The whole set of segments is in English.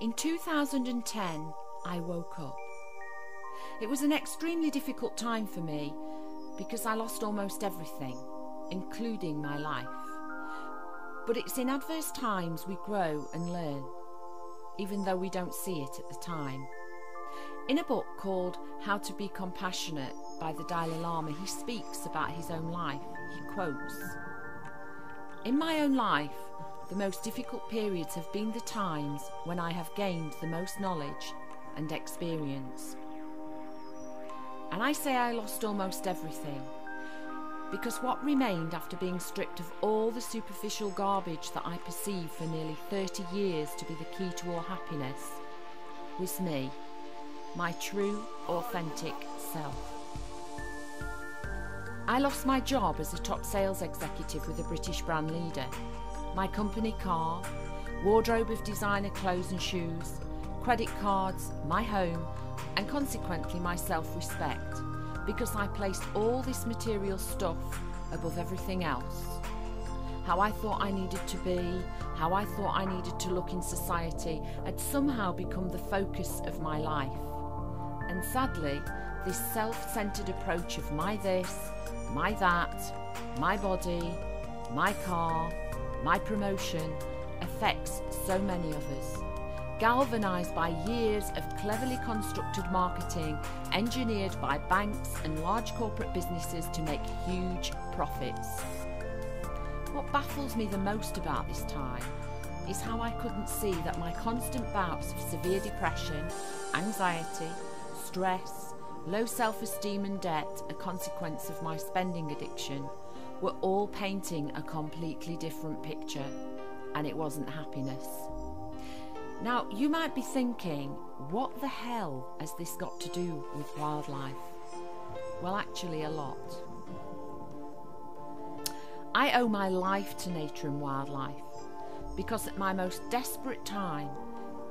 In 2010, I woke up. It was an extremely difficult time for me because I lost almost everything, including my life. But it's in adverse times we grow and learn, even though we don't see it at the time. In a book called How to Be Compassionate by the Dalai Lama, he speaks about his own life. He quotes, "In my own life, the most difficult periods have been the times when I have gained the most knowledge and experience." And I say I lost almost everything, because what remained after being stripped of all the superficial garbage that I perceived for nearly 30 years to be the key to all happiness was me, my true, authentic self. I lost my job as a top sales executive with a British brand leader, my company car, wardrobe of designer clothes and shoes, credit cards, my home, and consequently my self-respect, because I placed all this material stuff above everything else. How I thought I needed to be, how I thought I needed to look in society had somehow become the focus of my life. And sadly, this self-centered approach of my this, my that, my body, my car, my promotion affects so many of us, galvanised by years of cleverly constructed marketing engineered by banks and large corporate businesses to make huge profits. What baffles me the most about this time is how I couldn't see that my constant bouts of severe depression, anxiety, stress, low self-esteem and debt, a consequence of my spending addiction, were all painting a completely different picture, and it wasn't happiness. Now, you might be thinking, what the hell has this got to do with wildlife? Well, actually a lot. I owe my life to nature and wildlife, because at my most desperate time,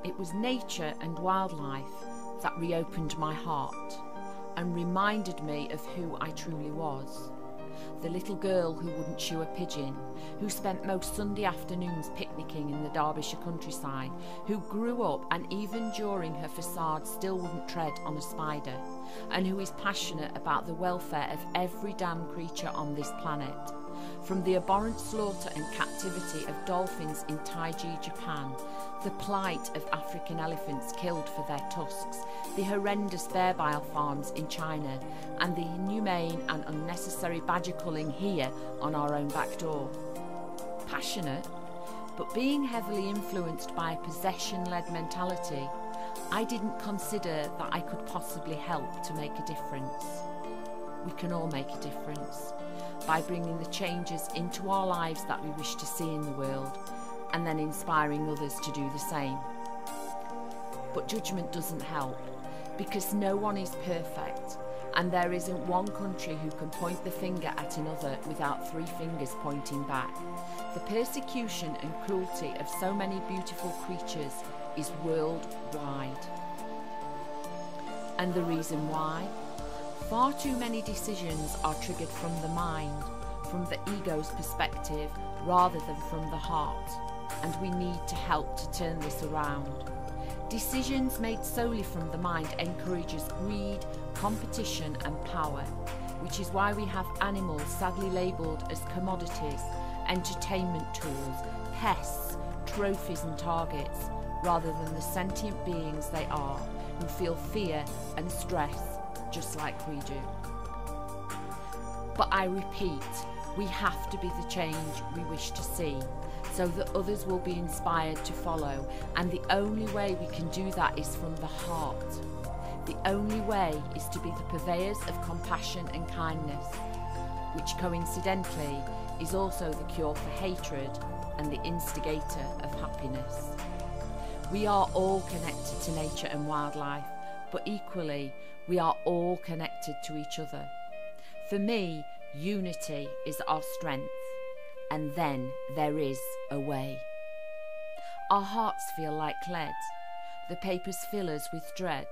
it was nature and wildlife that reopened my heart and reminded me of who I truly was. The little girl who wouldn't chew a pigeon, who spent most Sunday afternoons picnicking in the Derbyshire countryside, who grew up and even during her facade still wouldn't tread on a spider, and who is passionate about the welfare of every damn creature on this planet. From the abhorrent slaughter and captivity of dolphins in Taiji, Japan, the plight of African elephants killed for their tusks, the horrendous bear bile farms in China, and the inhumane and unnecessary badger culling here on our own back door. Passionate, but being heavily influenced by a possession-led mentality, I didn't consider that I could possibly help to make a difference. We can all make a difference by bringing the changes into our lives that we wish to see in the world, and then inspiring others to do the same. But judgment doesn't help, because no one is perfect, and there isn't one country who can point the finger at another without three fingers pointing back. The persecution and cruelty of so many beautiful creatures is worldwide. And the reason why? Far too many decisions are triggered from the mind, from the ego's perspective, rather than from the heart, and we need to help to turn this around. Decisions made solely from the mind encourages greed, competition and power, which is why we have animals sadly labelled as commodities, entertainment tools, pests, trophies and targets, rather than the sentient beings they are, who feel fear and stress just like we do. But I repeat, we have to be the change we wish to see, so that others will be inspired to follow, and the only way we can do that is from the heart. The only way is to be the purveyors of compassion and kindness, which coincidentally is also the cure for hatred and the instigator of happiness. We are all connected to nature and wildlife, but equally we are all connected to each other. For me, unity is our strength, and then there is a way. Our hearts feel like lead, the papers fill us with dread.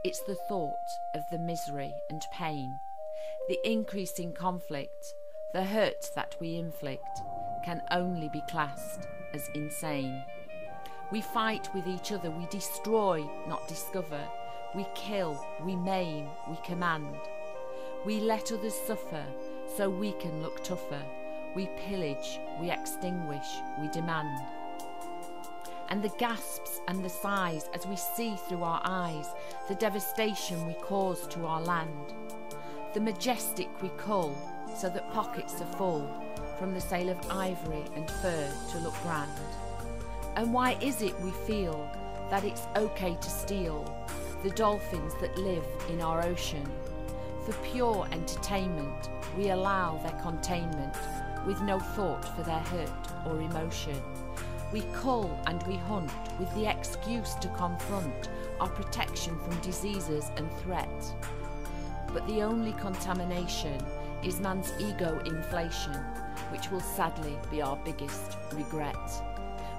It's the thought of the misery and pain, the increasing conflict, the hurt that we inflict, can only be classed as insane. We fight with each other, we destroy, not discover. We kill, we maim, we command. We let others suffer, so we can look tougher. We pillage, we extinguish, we demand. And the gasps and the sighs as we see through our eyes the devastation we cause to our land. The majestic we cull, so that pockets are full, from the sale of ivory and fur to look grand. And why is it we feel that it's okay to steal the dolphins that live in our ocean? For pure entertainment, we allow their containment, with no thought for their hurt or emotion. We cull and we hunt with the excuse to confront our protection from diseases and threat. But the only contamination is man's ego inflation, which will sadly be our biggest regret.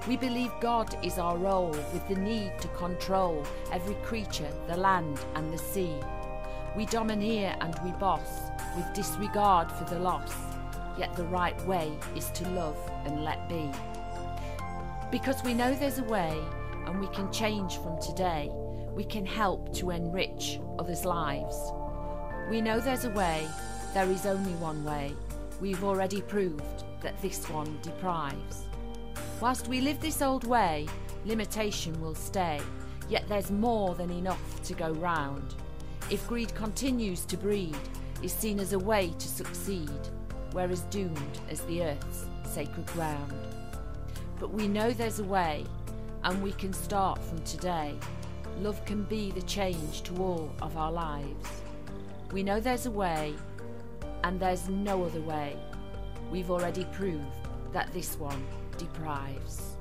We believe God is our role, with the need to control every creature, the land and the sea. We domineer and we boss, with disregard for the loss, yet the right way is to love and let be. Because we know there's a way, and we can change from today. We can help to enrich others' lives. We know there's a way, there is only one way. We've already proved that this one deprives. Whilst we live this old way, limitation will stay, yet there's more than enough to go round. If greed continues to breed, is seen as a way to succeed, whereas doomed as the earth's sacred ground. But we know there's a way, and we can start from today. Love can be the change to all of our lives. We know there's a way, and there's no other way. We've already proved that this one deprives.